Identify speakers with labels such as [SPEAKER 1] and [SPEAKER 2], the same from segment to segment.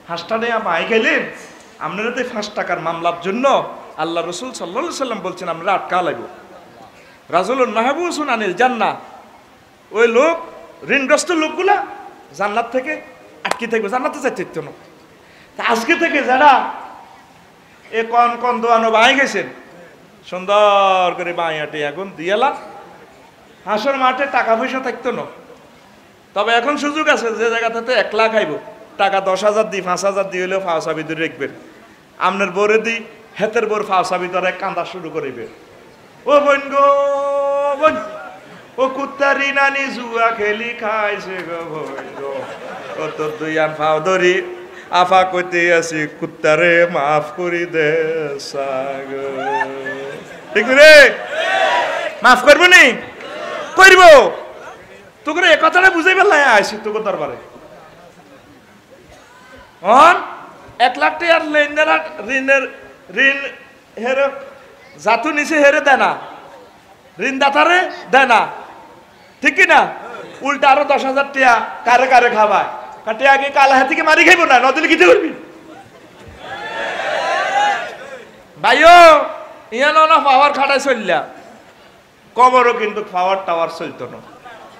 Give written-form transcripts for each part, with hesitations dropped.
[SPEAKER 1] হাঁসটা নিয়ে মাই গেলেন, আপনারা তো 5 টাকার মামলার জন্য আল্লাহ রসুল সাল্লাল্লাহু আলাইহি সাল্লাম বলছেন আমরা আটকা লাগব। রাজুলুন মাহবুসুন আনিল জান্নাহ, ওই লোক ঋণগ্রস্ত লোকগুলা জান্নাত থেকে আটকে থাকবে, জান্নাতে যাইতে না। তা আজকে থেকে যারা এ কন কন দোয়ানো বাই গেছেন, সুন্দর করে বাঁয়াটে এখন দিয়েলাম, হাঁসের মাঠে টাকা পয়সা থাকতো না। তবে এখন সুযোগ আছে, যে জায়গাটাতে 1 লাখ আইব, টাকা 10,000 দিই 5,000 দিয়ে হলেও ফাওসা ভিতরে রাখবেন। আপনার বরে দিই হেতের বোর ফাওসা ভিতরে কান্দা শুরু করিবে, ও বোন গো বোন, ও কুত্তারি নানি জুয়া খেলি খাইছে গো বোন গো, ও তোর 2 আন ফাও ধরি আফা কইতে আছি কুত্তারে মাফ করি দে সাগ। ঠিক রে? মাফ করবো নি? করব। তোকে এ কথাটা বুঝাই পেলাই আইসি তোকে দরবারে। 1 লাখ টাকার লেনদেনার ঋণ হেরে জাতু নিচে হেরে দেয় না, ঋণদাতারে দেয় না, ঠিক কিনা? উল্টা আরো 10,000 টাকা কারে কারে খাবায়, কাটে আগে কালা হাতিকে মারি খাইব না, নদীলে কিতে করবি ভাইও? ইয়ানো না পাওয়ার খাটায় চললা, কবরও কিন্তু পাওয়ার টাওয়ার চলতো না।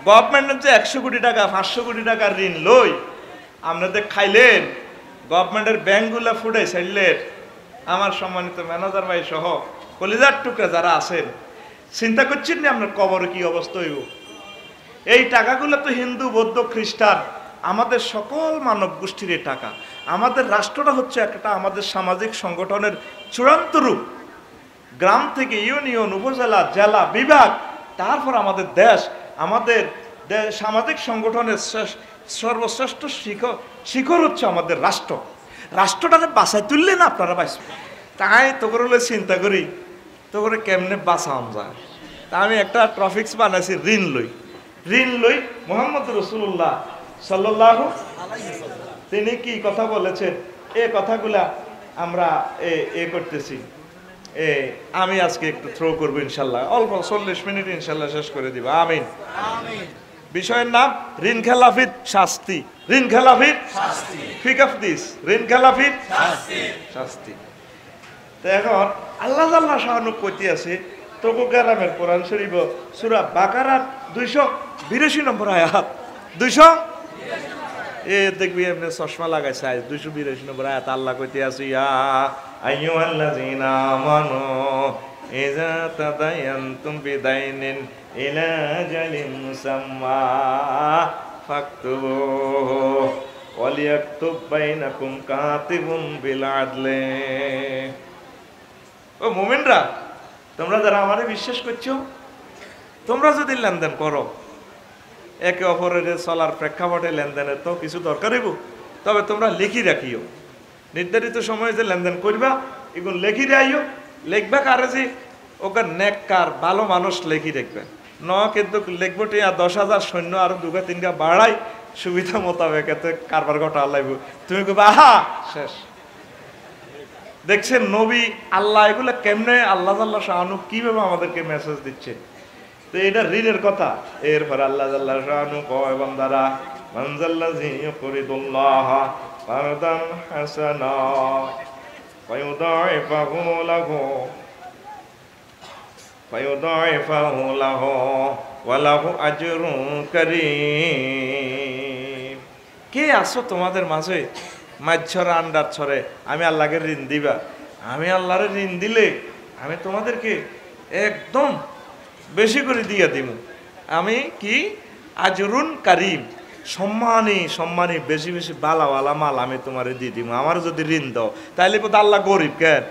[SPEAKER 1] গভর্নমেন্টের যে 100 কোটি টাকা 500 কোটি টাকার ঋণ লই আপনাদের খাইলেন, গভর্নমেন্টের ব্যাংকগুলো ফুটে ছাড়লেন। আমার সম্মানিত ম্যানেজার ভাই সহ কলিজার টুকরা যারা আছেন, চিন্তা করছেন না আপনার কবরে কি অবস্থা হইব? এই টাকাগুলো তো হিন্দু বৌদ্ধ খ্রিস্টান আমাদের সকল মানব গোষ্ঠীর এই টাকা। আমাদের রাষ্ট্রটা হচ্ছে একটা আমাদের সামাজিক সংগঠনের চূড়ান্ত রূপ। গ্রাম থেকে ইউনিয়ন, উপজেলা, জেলা, বিভাগ, তারপর আমাদের দেশ, আমাদের সামাজিক সংগঠনের সর্বশ্রেষ্ঠ শিখর হচ্ছে আমাদের রাষ্ট্র। রাষ্ট্রটাকে বাঁচাই তুললে না আপনারা বাঁচবেন। তাই তো করে চিন্তা করি তো করে কেমনে বাঁচাম যায়। তা আমি একটা ট্রফিক্স বানাইছি, ঋণ লই। মুহাম্মদ রাসূলুল্লাহ সাল্লাল্লাহু আলাইহি ওয়াসাল্লাম তিনি কি কথা বলেছেন, এই কথাগুলা আমরা করতেছি। আমি আজকে একটু থ্রো করবো ইনশাল্লাহ, অল্প 40 মিনিট ইনশাল্লাহ শেষ করে দিব। আমিন। বিষয়ের নাম ঋণ খেলাফির শাস্তি। ঋণ খেলাফির শাস্তি, ফিক অফ দিস, ঋণ খেলাফির শাস্তি। তো এখন আল্লাহ আল্লাহ শাহানু কইতে আছে তবু গ্রামের কোরআন শরীফ সূরা বাকারার 282 নম্বর আয়াত। 200 দেখবি এমনি চশমা লাগাইছে, 282 নম্বর আয়াত আল্লাহ কইতে আছে, ইয়া আইয়ুহাল্লাযীনা আমানু ইযা তাদায়ানতুম বিদাইনিন ইলা আজালিন মুসাম্মা ফাকতুবুহু ওয়ালিয়াকতুব বাইনাকুম কাতিবুন বিল আদলি। ও মুমিনরা, তোমরা যারা আমারে বিশ্বাস করছো, তোমরা যদি লেনদেন করো, একে অপরের চলার প্রেক্ষাপটে লেনদেনের তো কিছু দরকার হইব, তবে তোমরা লিখি রাখিও। নির্ধারিত সময়ে যে লেনদেন করবা এগুলো লেখি রাখিও। লিখবা কারে যে ওকে নেককার ভালো মানুষ লেখি রাখবে ন, কিন্তু লিখবো টিয়া 10,000 সৈন্য আরো 2-3টা বাড়াই সুবিধা মোতাবেক, এতে কারবার ঘটা লাগবে। তুমি কবে আহা শেষ। দেখছেন নবী আল্লাহ এগুলো কেমনে আল্লাহ আল্লাহ শাহানু কিভাবে আমাদেরকে মেসেজ দিচ্ছে। তো এটা ঋণের কথা। এরপর আল্লাহ আল্লাহ শাহানু কয়, বান্দারা মানজাল্লাযী ইউকরিদুল্লাহ কারদান হাসানা ফায়ুদাইফাহু লাহু ওয়া লাহু আজরুন কারীম। কে আছো তোমাদের মাঝে মাঝছরে আন্ডার ছড়ে আমি আল্লাহকে ঋণ দিবা? আমি আল্লাহরে ঋণ দিলে আমি তোমাদেরকে একদম বেশি করে দিয়ে দিব। আমি কি আজরুন কারীম, সম্মানী বেশি বেশি বালাওয়ালা মাল আমি তোমারে দিয়ে দিব। আমার যদি ঋণ দাও তাইলে বোধ আল্লাহ গরিব কেন?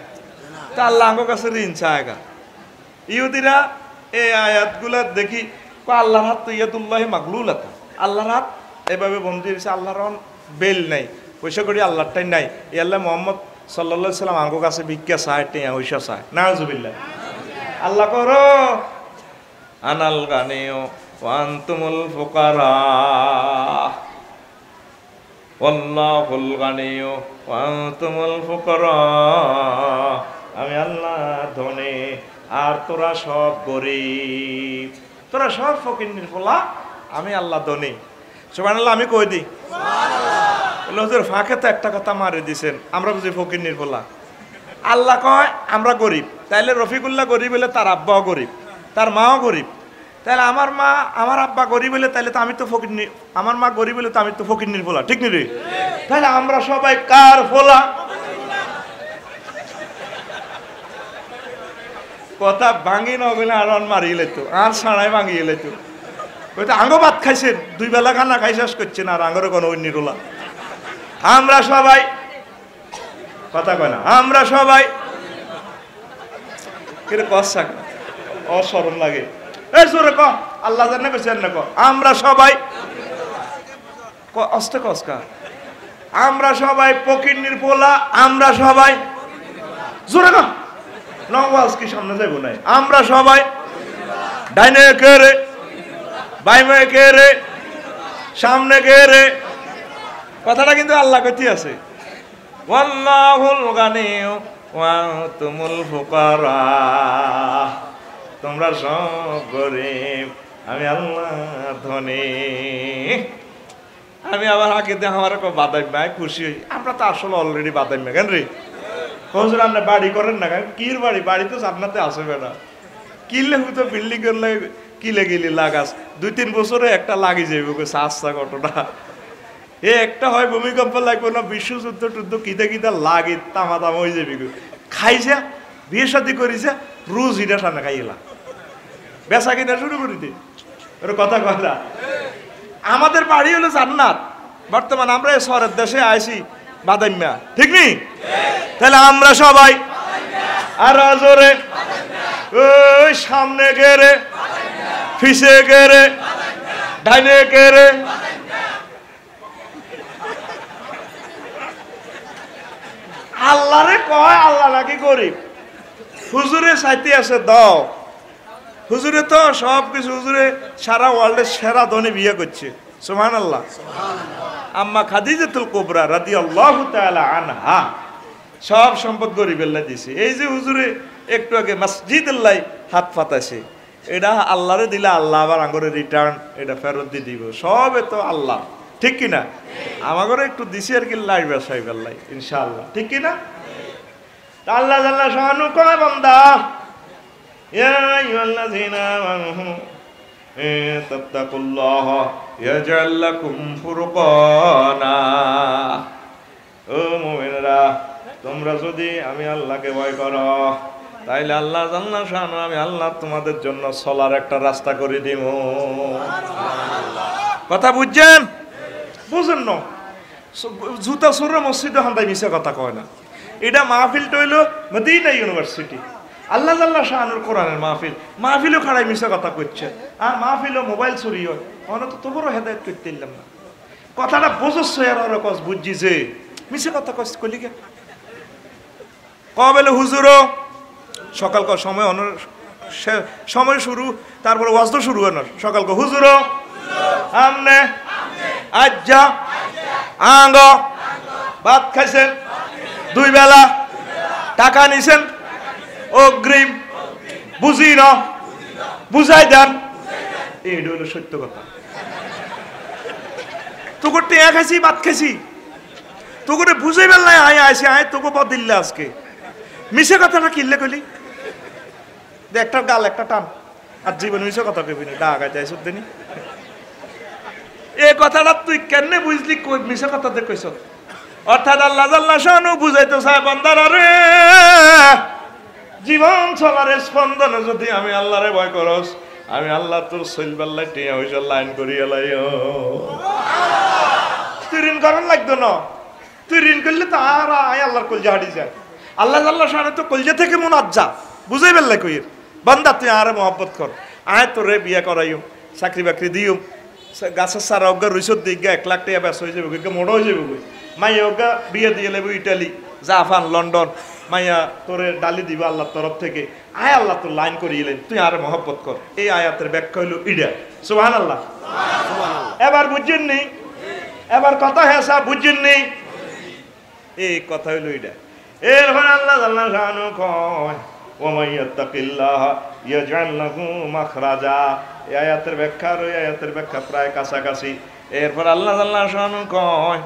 [SPEAKER 1] তা আল্লাহ আমার কাছে ঋণ চায়গা। ইহুদিরা এই আয়াতগুলা দেখি আল্লাহর হাত তো ইয়াদুল্লাহি মাগলুলাতা, আল্লাহর হাত এভাবে বন্ধু হয়েছে, আল্লাহর বেল নাই, পয়সা করি আল্লাহটাই নাই। এই আল্লাহ মোহাম্মদ সাল্লাল্লাহু আলাইহি সাল্লাম আমার কাছে ভিক্ষা চায়, টেয়া পয়সা চায়। নাউজুবিল্লাহ। আল্লাহ করো আনাল গানিয়্যু ওয়া আনতুমুল ফুকারা ওয়াল্লাহুল গানিয়্যু ওয়া আনতুমুল ফুকারা। আমি আল্লাহ ধনী আর তোরা সব গরিব, তোরা সব ফকির নির্ফলা, আমি আল্লাহ ধনী। সুবহানাল্লাহ। আমি কই দিই সুবহানাল্লাহ। হুজুর ফাঁকে তো একটা কথা মারে দিছেন, আমরা বুঝি ফকিন্নির পোলা। আল্লাহ কয় আমরা গরিব, তাইলে রফিকুল্লাহ গরিব হলে তার আব্বাও গরিব, তার মাও গরিব। তাহলে আমার মা আমার আব্বা গরিব হলে তাহলে তো আমি তো ফকিন্নি, আমার মা গরিব হলে তো আমি তো ফকিন্নির পোলা, ঠিক নি রে? তাহলে আমরা সবাই কার পোলা? কথা ভাঙি নগলে আর মারিয়ে লেতো, আর সাড়াই ভাঙিয়ে লেতো। ওই তো আঙ্গো ভাত খাইছেন, 2 বেলা খানা খাই শেষ করছেন, আর আঙ্গরও কোনো অন্যিরোলা। আমরা সবাই কথা কয় না, আমরা সবাই কিন্তু কষ্ট অসরম লাগে। এই সুরে ক আল্লাহ জানে কইছেন না ক আমরা সবাই অস্তে কসকা, আমরা সবাই ফকিন্নির পোলা, আমরা সবাই জোরে ক নওয়াজ কি সামনে যাইব নাই, আমরা সবাই ডাইনে কে রে, বাইমে কে রে, সামনে কে রে। কথাটা কিন্তু আল্লাহ কইতে আছে, ওয়াল্লাহুল গানিয়্যু ওয়া আনতুমুল ফুকারা, তোমরা সব গরিব, আমি আল্লাহ ধনী। আমি আবার আগে দিয়ে আমার বাদাই ভাই খুশি হই, আমরা তো আসলে অলরেডি বাদাই মে কেন রে হুজুর আপনি বাড়ি করেন না কেন? কির বাড়ি? বাড়ি তো আপনাতে আসবে না, কিনলে হয়তো বিল্ডিং করলে কিলে গেলি লাগাস 2-3 বছরে একটা লাগি যাইব সাস্তা ঘটনা। এ একটা হয় ভূমিকম্প লাগবে না, বিশ্বযুদ্ধ টুদ্ধ কিতা কিতা লাগে তামা তামা হয়ে যাবি। খাইছে বিয়ে শাদি করিছে রোজ হিটা সামনে খাইলা বেচা কিনা শুরু করি দে, ওর কথা কথা। আমাদের বাড়ি হলো জান্নাত, বর্তমান আমরা শহরের দেশে আইছি বাদাইম্যা, ঠিক নি? তাহলে আমরা সবাই আর জোরে ওই সামনে গেরে, ফিসে গেরে, ডাইনে গেরে। আল্লাহরে কয় আল্লাহ নাকি গরিব, হুজুরে চাইতে আছে দাও। হুজুরে তো সব কিছু, হুজুরে সারা ওয়ার্ল্ডের সেরা ধনী বিয়ে করছে, সুবহানাল্লাহ। আম্মা খাদিজাতুল কুবরা রাদিয়াল্লাহু তাআলা আনহা সব সম্পদ গরিবেল্লা দিছে। এই যে হুজুরে একটু আগে মসজিদুল্লাহ হাত পাতাছে, এটা আল্লাহরে দিলে আল্লাহ আবার আঙ্গরে রিটার্ন এটা ফেরত দিয়ে দিব, সবে তো আল্লাহ, ঠিক কিনা? আমাগরে একটু দিছে আর কি লাই ব্যবসায়ী বেল্লাই ইনশাআল্লাহ, ঠিক কিনা? আল্লাহ জাল্লা শানু কয় বান্দা ইয়া আইয়ুহাল্লাযীনা আমানু তাত্তাকুল্লাহ ইয়াজআল লাকুম ফুরকানা। ও মুমিনরা, তোমরা যদি আমি আল্লাহকে ভয় করো তাইলে আল্লাহ জাল্লা শানু আমি আল্লাহ তোমাদের জন্য চলার একটা রাস্তা করে দিব। কথা বুঝছেন? বুঝেন না? জুতা সুরে মসজিদে হান্দাই মিশা কথা কয় না। এটা মাহফিলটা হইল মদিনা ইউনিভার্সিটি, আল্লাহ জাল্লা শানুর কোরআনের মাহফিল। মাহফিলও খাড়াই মিশা কথা কইছে, আর মাহফিলও মোবাইল চুরি হয়। অনেক তো তোরও হেদায়ত করতে দিলাম না, কথাটা বুঝছ আর ওরা কস বুঝছি যে মিশা কথা কস কলি কে কবেলে হুজুরও সকাল ক সময় সময় শুরু, তারপরে ওয়াজ শুরু হয় না। সকাল ক হুজুরও আমনে আজ্জা আঙ্গ ভাত খাইছেন, 2 বেলা টাকা নিছেন অগ্রিম, বুঝি না বুঝাই দেন, এইটা হলো সত্য কথা। তোকে টেয়া খাইছি ভাত খাইছি, তোকে বুঝাই বেলায় আয় আইসি আয় তোকে বদিল্লা আজকে মিশে কথাটা কিনলে কইলি একটা গাল একটা টান, আর জীবন মিশে কথা কবি না ডাকা যাই সত্যি। এই কথাটা তুই কেমনে বুঝলি মিশে কথাতে কইছ? অর্থাৎ আল্লাহ জাল্লা শানু বুঝাইতে চায় বান্দারা রে, জীবন চলার স্পন্দনে যদি আমি আল্লাহরে ভয় করস, আমি আল্লাহ তোর সইলবাল্লাই টিয়া হইছ লাইন করি এলাই। তুই ঋণ করার লাগতো না, তুই ঋণ করলে তো আর আয় আল্লাহর কলজা হাঁটি যায়। আল্লাহ জাল্লা শানু তো কলজা থেকে মুনাজ্জা বুঝাই বেল্লাই কইর বান্দা তুই আরে মহব্বত কর, আয় তোরে বিয়া করাইও, চাকরি বাকরি দিও, গাছের সারা অজ্ঞা রুইসত দিকে 1 লাখ টাকা ব্যস্ত হয়ে যাবে, মোড় হয়ে যাবে। মাইয়া অজ্ঞা বিয়ে দিয়ে লেবো ইটালি, জাপান, লন্ডন, মাইয়া তোরে ডালি দিব আল্লাহর তরফ থেকে। আয় আল্লাহ তোর লাইন করিলেন, তুই আরে মহব্বত কর। এই আয়াতের ব্যাখ্যা হইল ইডা, সুবহানাল্লাহ। এবার বুঝছেন নি? এবার কথা হেসা বুঝছেন নি? এই কথা হইল ইডা। এরপর আল্লাহ জাল্লা শানু কয় ওয়া ইয়াত্তাকিল্লাহ ইয়াজআল লাহু মাখরাজা। এই আয়াতের ব্যাখ্যা আর ওই আয়াতের ব্যাখ্যা প্রায় কাছাকাছি। এরপর আল্লাহ জাল্লা শানু কয়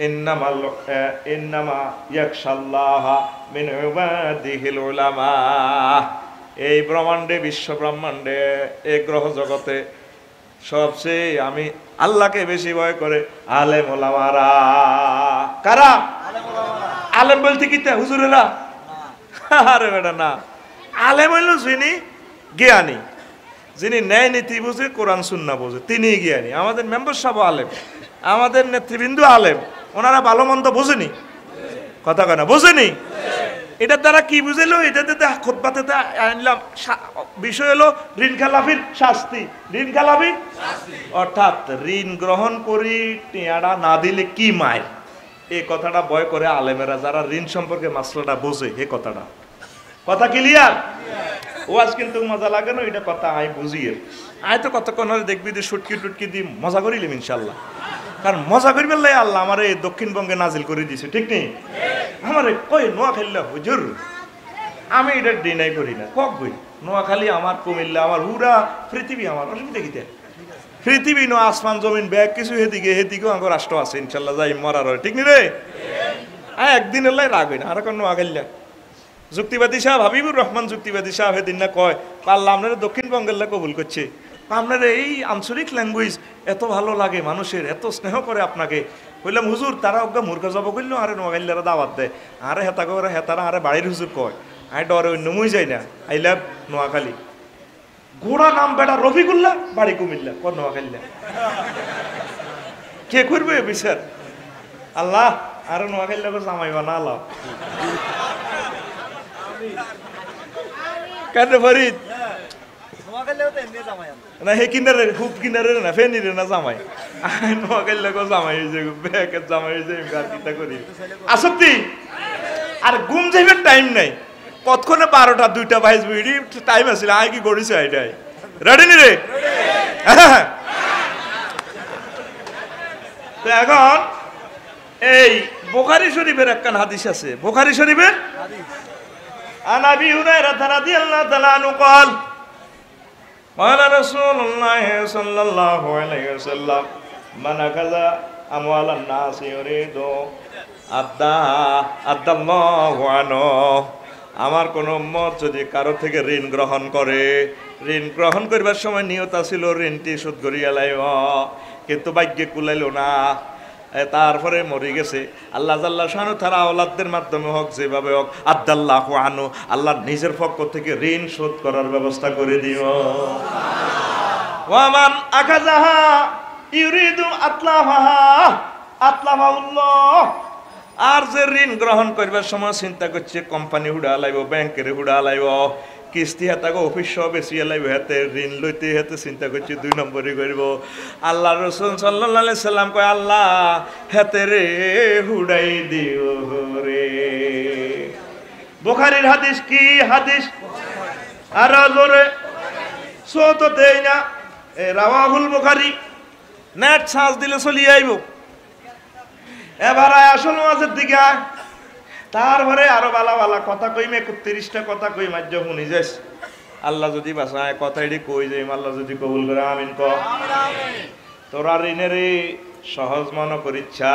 [SPEAKER 1] ইন্নামা ইয়াখশাল্লাহা মিন ইবাদিহিল উলামা। এই ব্রহ্মাণ্ডে, বিশ্ব ব্রহ্মাণ্ডে, এই গ্রহ জগতে সবচেয়ে আমি আল্লাহকে বেশি ভয় করে আলেম ওলামারা। কারা? আলেম বলতে কি তা হুজুরেরা? আরে বেটা না, আলেম হইল যিনি জ্ঞানী, যিনি ন্যায় নীতি বুঝে, কোরআন সুন্নাহ বোঝে, তিনি জ্ঞানী। আমাদের মেম্বার সাহেব আলেম, আমাদের নেতৃবৃন্দ আলেম, ওনারা ভালো মন্দ বোঝেনি, কথা কয় না, বোঝেনি। এটার দ্বারা কি বুঝেলো? এটাতে খুতবাতে আনলাম বিষয় হলো ঋণ খেলাফির শাস্তি। ঋণ খেলাফি অর্থাৎ ঋণ গ্রহণ করি টিয়াটা না দিলে কি মায়, এই কথাটা ভয় করে আলেমেরা যারা ঋণ সম্পর্কে মাসলাটা বোঝে, এই কথাটা, কথা ক্লিয়ার? ওয়াজ কিন্তু মজা লাগে না, এটা কথা আই বুঝিয়ে আয় তো কতক্ষণ হলে দেখবি যে সুটকি টুটকি দিয়ে মজা করিলাম ইনশাল্লাহ। কারণ মজা করি বললে আল্লাহ আমার এই দক্ষিণবঙ্গে নাজিল করে দিছে, ঠিক নেই? আমার কই নোয়াখালী হুজুর, আমি এটা ডিনাই করি না, কক বই নোয়াখালী আমার, কুমিল্লা আমার, হুরা পৃথিবী আমার, অসুবিধা কি? পৃথিবী নো আসমান জমিন ব্যাগ কিছু হেদিকে হেদিকেও আমার রাষ্ট্র আছে ইনশাল্লাহ, যাই মরার হয়, ঠিক নি রে? হ্যাঁ, একদিন এলাই রাগ হই না। আর এখন নোয়াখালী যুক্তিবাদী সাহেব হাবিবুর রহমান যুক্তিবাদী সাহেব সেদিন না কয় পারলাম আপনারা দক্ষিণবঙ্গের কবুল করছে, আপনার এই আঞ্চলিক ল্যাঙ্গুয়েজ এত ভালো লাগে মানুষের, এত স্নেহ করে আপনাকে। বললাম হুজুর তারা অজ্ঞা মূর্খ জব করলো, আরে নোয়াখালীরা দাওয়াত দেয়, আরে হেতা করে হেতারা আরে বাড়ির হুজুর কয়, আই ডরে অন্য মুই যাই না, আই লাভ নোয়াখালী। ঘোড়া নাম বেটা রফিকুল্লাহ, বাড়ি কুমিল্লা, কর নোয়াখালী। কে করবে বিচার? আল্লাহ আরে নোয়াখালী জামাই বানালা কেন ফরিদ না, হে কিনারে খুব কিনারে না, ফেনিরে না জামাই, নোয়াখালী জামাই হয়েছে, ব্যাগের জামাই হয়েছে, আর কিতা করি আসক্তি। আর ঘুম যাইবার টাইম নাই, কতক্ষণে 12টা 2টা বাজবে, টাইম আছে, আয় কি করিস এটাই রেডি নি রে? তো এখন এই বুখারী শরীফের একখান হাদিস আছে, বুখারী শরীফের عن أبي هريرة رضي الله تعالى عنه قال قال رسول الله صلى الله عليه وسلم من أخذ أموال الناس يريد أدى الله عنه। আমার কোন উম্মত যদি কারো থেকে ঋণ গ্রহণ করে, ঋণ গ্রহণ করবার সময় নিয়ত ছিল ঋণটি শোধ করিয়া লাইব, কিন্তু ভাগ্যে কুলাইল না, তারপরে মরে গেছে। আল্লাহ জাল্লাহ শানু তারা আওলাদদের মাধ্যমে হোক, যেভাবে হোক, আদাল্লাহু আনহু, আল্লাহ নিজের পক্ষ থেকে ঋণ শোধ করার ব্যবস্থা করে দিও। ওয়ামান আকাযাহা ইউরিদু আতলাফাহা আতলাফাহুল্লাহ। আর যে ঋণ গ্রহণ করবার সময় চিন্তা করছে কোম্পানি হুড়া লাইব, ব্যাংকের হুড়া লাইব, কিস্তি হাতাকে অফিস সব বেশি লাইব, হাতে ঋণ লইতে হাতে চিন্তা করছি 2 নম্বরই করব। আল্লাহ রাসূল সাল্লাল্লাহু আলাইহি সাল্লাম কয় আল্লাহ হাতে রে হুড়াই দিও রে। বুখারীর হাদিস কি হাদিস? আর জোরে সত দেই না, রাওয়াহুল বুখারী, নেট সার্চ দিলে চলি আইব। এবার আসল মাঝের দিকে তারপরে আরো বালা বালা কথা কইমে 31টা কথা কই মাঝে শুনি যাস। আল্লাহ যদি বাসায় কথা এটি কই যাই, আল্লাহ যদি কবুল করে আমিন ক। তোরা ঋণের সহজ মনে করিচ্ছা,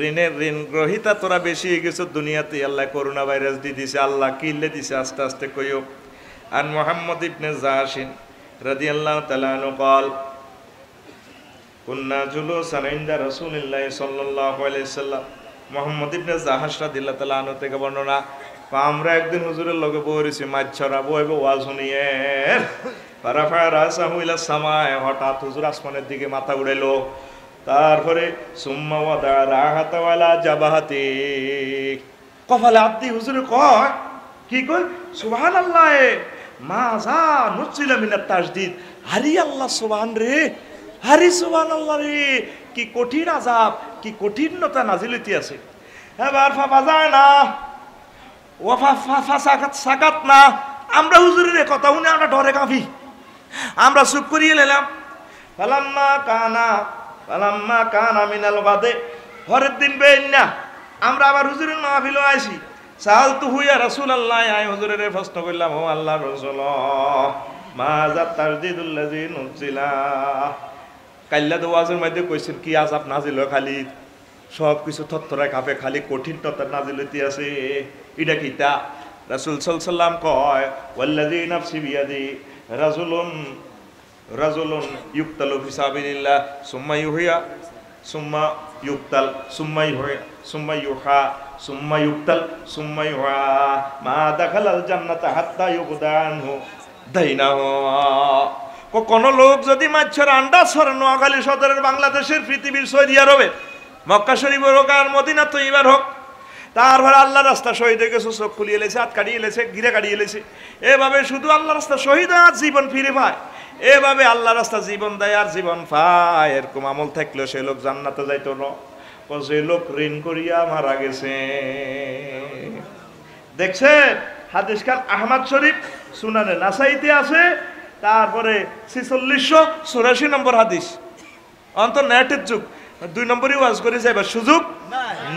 [SPEAKER 1] ঋণের ঋণ গ্রহিতা তোরা বেশি হয়ে গেছো দুনিয়াতে। আল্লাহ করোনা ভাইরাস দিয়ে দিছে, আল্লাহ কিল্লে দিছে, আস্তে আস্তে কইও। আন মুহাম্মদ ইবনে জাহাশিন রাদিয়াল্লাহু তাআলা আনহু قال কুন্না জুলুসান ইনদা রাসূলিল্লাহি সাল্লাল্লাহু আলাইহি ওয়াসাল্লাম। মুহাম্মদ ইবনে জাহাশ রাদিয়াল্লাহু তাআলা আনহু থেকে বর্ণনা, আমরা একদিন হুজুরের লগে বইরেছি, মাছ ছড়া বইবে ওয়াজ শুনিয়ে। ফারাফা রাসাহু ইলা সামায়ে, হঠাৎ হুজুর আসমানের দিকে মাথা উড়াইলো। তারপরে সুম্মা ওয়াদা রাহাতা ওয়ালা জাবাহাতি, কপালে হাত দিয়ে হুজুরে কয়, কি কয়? সুবহানাল্লাহ, মাজা নুজিলা মিনাত তাসদিদ। হারি আল্লাহ সুবহান রে, হারি সুবহানাল্লাহ রে, কি কঠিন আযাব, কি কঠিনতা নাজিল হইতে আছে। এবার ফাফাজায় না ওয়াফা সাকাত না, আমরা হুজুরের কথা শুনে আমরা ডরে কাঁপি, আমরা চুপ করিয়ে নিলাম। ফালাম্মা কানা মিনাল গাদে, পরের দিন বেইন না আমরা আবার হুজুরের মাহফিলে আইছি। সালতু হুয়া রাসূলুল্লাহ, আই হুজুরের প্রশ্ন করলাম, ও আল্লাহর রাসূল, মাজা তাসদিদুল্লাযী নুজিলা, কাল্লা তো ওয়াজের মধ্যে কইছেন কি আযাব নাজিল হয়, খালি সব কিছু থরথরায় কাঁপে, খালি কঠিন তত্ত্ব নাজিল হইতে আছে। এটা কি তা? রাসূল সাল্লাল্লাহু আলাইহি সাল্লাম কয় ওয়াল্লাযী নাফসি বিয়াদি রাজুলুন ইউকতালু ফি সাবিলিল্লাহ সুম্মা ইউহিয়া সুম্মা ইউকতাল সুম্মা ইউহিয়া সুম্মা ইউহা সুম্মা ইউকতাল সুম্মা ইউহা মা দাখালাল জান্নাতা হাত্তা ইউকদা আনহু দাইনাহু। কোন লোক যদি মাছের আন্ডা ছড়ে নোয়াখালী সদরের বাংলাদেশের পৃথিবীর সৌদি আরবের মক্কা শরীফ হোক আর মদিনা তৈবার হোক, তারপরে আল্লাহ রাস্তা শহীদ হয়ে গেছে, চোখ খুলিয়ে এলেছে, হাত কাটিয়ে এলেছে, ঘিরে কাটিয়ে এলেছে, এভাবে শুধু আল্লাহ রাস্তা শহীদ আর জীবন ফিরে পায়, এভাবে আল্লাহ রাস্তা জীবন দেয় আর জীবন পায়। এরকম আমল থাকলেও সে লোক জান্নাতে যাইতো না। যে লোক ঋণ করিয়া মারা গেছে। দেখছেন হাদিস খান আহমদ শরীফ সুনানে নাসাইতে আছে, তারপরে 4684 নম্বর হাদিস। অন্তর নেটের যুগ, 2 নম্বরই ওয়াজ করে যাইবার সুযোগ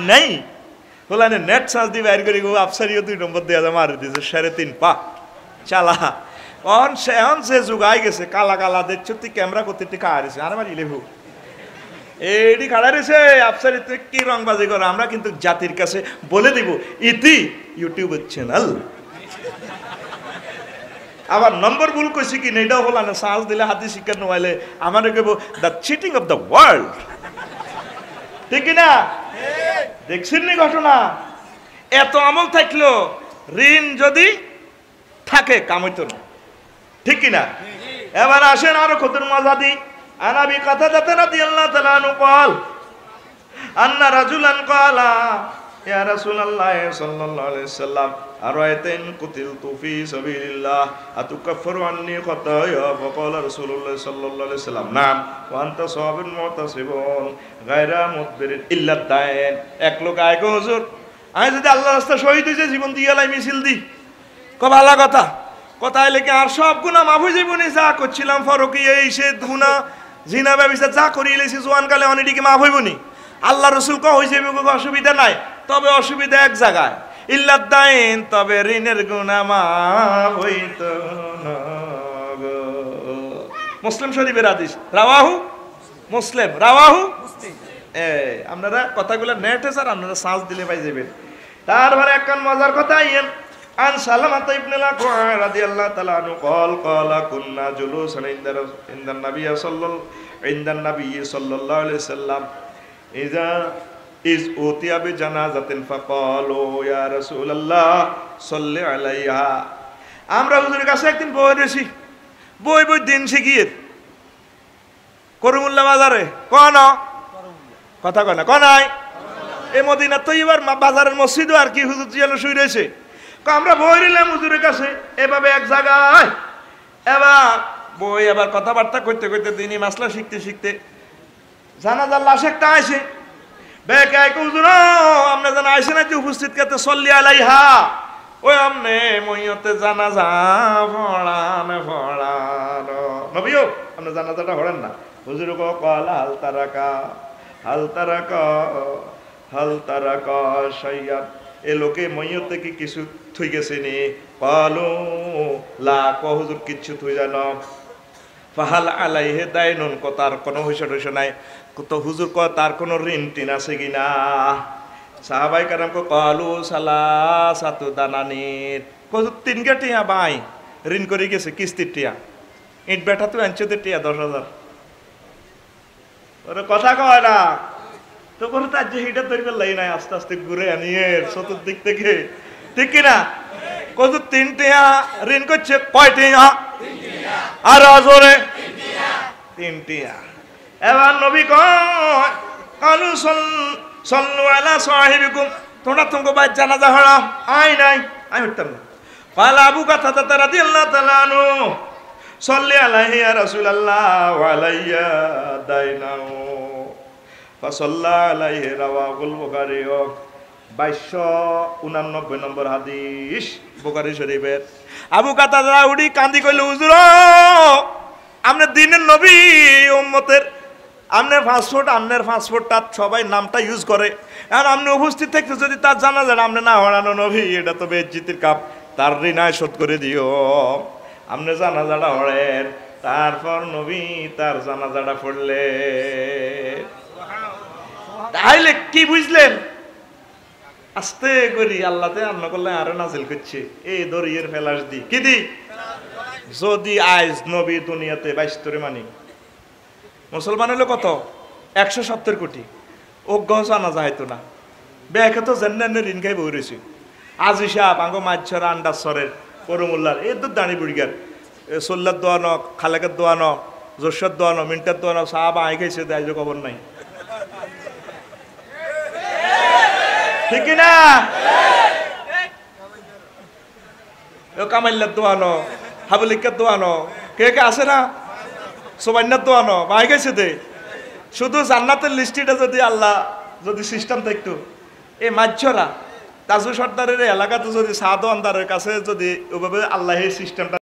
[SPEAKER 1] নাই। বলানে নেট সার্চ দিয়ে বাইর করি আফসারিও 2 নম্বর দেওয়া যায় মারি দিয়েছে 3.5 পা চালা। অন সে যুগ আই গেছে, কালা কালা দেখছো তুই ক্যামেরা করতে টিকা হারিয়েছে আর মারি লেবু এইটি খাড়া রয়েছে। আফসারি তুই কি রংবাজি করো, আমরা কিন্তু জাতির কাছে বলে দিব ইতি ইউটিউবের চ্যানেল। আবার নম্বর ভুল কইছি কি এটাও হল না, সাহস দিলে হাতি শিক্ষা নোয়াইলে আমার কেব the cheating of the world, ঠিক না? দেখছেন নি ঘটনা? এত আমল থাকলো ঋণ যদি থাকে কামাইতো না, ঠিক কিনা? এবার আসেন আরো কতর মজা দিই। আনাবি কথা যাতে রাদিয়াল্লাহু তাআলা আনহু قال আন্না রাজুলান ক্বালা ইয়া রাসূলুল্লাহ সাল্লাল্লাহু আলাইহি ওয়াসাল্লাম আরাইতান কুতিলতু ফি সাবিলিল্লাহ আতুকাফফিরু আন্নী খাতায়া ফাকালা রাসূলুল্লাহ সাল্লাল্লাহু আলাইহি ওয়াসাল্লাম নাম ওয়া আনতা সাবিরুন মুতাসিবুন গায়রা মুদবিরিন ইল্লা দাইন। এক লোক আয় গো হুজুর, আমি যদি আল্লাহর রাস্তায় শহীদ হইছে জীবন দিয়ে লাই মিছিল দি, কো ভালো কথা, কথায় লেগে আর সব গুনাহ মাফ হয়ে যাবনি, যা করছিলাম ফরকি এই সে গুনাহ জিনা ব্যবসা যা করিলেছি জোয়ান কালে অনেকটিকে মাফ হইবনি। আল্লাহ রসুল ক হয়েছে অসুবিধা নাই, তবে অসুবিধা এক জায়গায় ইল্লাদ দাইন, তবে ঋণের গুনাহ মাফ হইত না। মুসলিম শরীফের হাদিস, রাওয়াহু মুসলিম, রাওয়াহু আপনারা কথাগুলো নেটে স্যার আপনারা সার্চ দিলে পাই যাবেন। তারপরে একখান মজার কথা আইয়েন। আন সালামাত ইবনে আল-আকওয়া রাদিয়াল্লাহু তাআলা আনহু قال قال كنا جلوسا عند النبي صلى الله عليه وسلم اذا إذ أوتي بجنازة فقالوا يا رسول الله صل عليها। আমরা হুজুরের কাছে একদিন বই রয়েছি, বই দিন শিখিয়ে করুমুল্লাহ বাজারে কোন কথা কয় না নাই এই মদিনা তৈবার বাজারের মসজিদও আর কি হুজুর যেন শুই রয়েছে। আমরা বই নিলাম হুজুরের কাছে এভাবে এক জায়গায়, এবার বই আবার কথাবার্তা করতে করতে দিনই মাসলা শিখতে শিখতে জানাজার লাশ একটা আইছে। বেকে হুজুর আপনি জানা আইসে না যে উপস্থিত করতে সল্লি আলাইহা, ওই আমনে মইয়তে জানাজা পড়ানো নবীও আপনি জানাজাটা পড়েন না। হুজুর কল হাল তারাকা শাইয়াত, এ লোকে মইয়তে কি কিছু থুই গেছে নি? কালু লা, ক হুজুর কিচ্ছু থুই জানো। ফাহাল আলাইহে দাইনুন, ক তার কোনো হইসা টইসা নাই। কত হুজুর ক তার কোনো ঋণ টিন আছে কিনা? সাহাবাই কারাম কো কালু সালাসাতু দানানির, ক 3 টিয়া বাই ঋণ করে গেছে কিস্তির টিয়া, ইট বেটা তো আনছে টিয়া 10,000। ওরে কথা কয় না তো কোনো তার যে হিটা তৈরি করলাই নাই, আস্তে আস্তে ঘুরে আনিয়ে চতুর্দিক থেকে, ঠিক কিনা? কত 3 টিয়া ঋণ করছে, কয় টিয়া? আর আজরে 3 টিয়া। এবার নবী কয় কালু সল্লু আলা সাহিবিকুম, তোমরা তোমাকে ভাই জানাজা হড়া আই নাই, আমি উঠতাম না। কাল আবু কাতাদা রাদিয়াল্লাহু তাআলা আনহু সল্লি আলাইহি ইয়া রাসূলুল্লাহ ওয়া আলাইয়া দাইনাহু ফাসাল্লা আলাইহি, রাওয়াহুল বুখারী। 2289 নম্বর হাদিস বুখারী শরীফের। আবু কাতাদা উডি কান্দি কইল, হুজুর আপনি দিনের নবী, উম্মতের আপনার পাসপোর্টটা সবাই নামটা ইউজ করে, আর আপনি উপস্থিত থাকতে যদি তার জানা যায় আপনি না হরানো নবী, এটা তো বেজ্জিতির কাপ, তার ঋণ শোধ করে দিও। আপনি জানাজাটা হরেন তারপর নবী তার জানাজাটা পড়লে। তাহলে কি বুঝলেন? আস্তে করি আল্লাহতে আন্ন করলে আরো নাজিল করছে এই দরিয়ের ফেলাস দি কি দি। যদি আজ নবী দুনিয়াতে 22 মানি, মুসলমান হলো কত? 170 কোটি। ও গছ আনা যাইতো না, ব্যাকে তো জেন্নানে ঋণ খাই বই রয়েছে। আজি সাহেব আঙ্গ মাছর আন্ডাসরের করমুল্লার এই তো দাঁড়ি বুড়িগার সোল্লার দোয়ানো, খালেকের দোয়ানো, জোরসার দোয়ানো, মিন্টার দোয়ানো সাহাব আই খাইছে দেয় খবর নাই, ঠিক না? কামাইল্লার দোয়ানো, হাবলিকার দোয়ানো, কে কে আছে না? সোবান্যার দোয়ানো আই খাইছে দে। শুধু জান্নাতের লিস্টিটা যদি আল্লাহ যদি সিস্টেম থাকতো, এই মাঝরা তাজু সর্দারের এলাকাতে যদি সাধু আন্দারের কাছে যদি ওইভাবে আল্লাহ এই সিস্টেমটা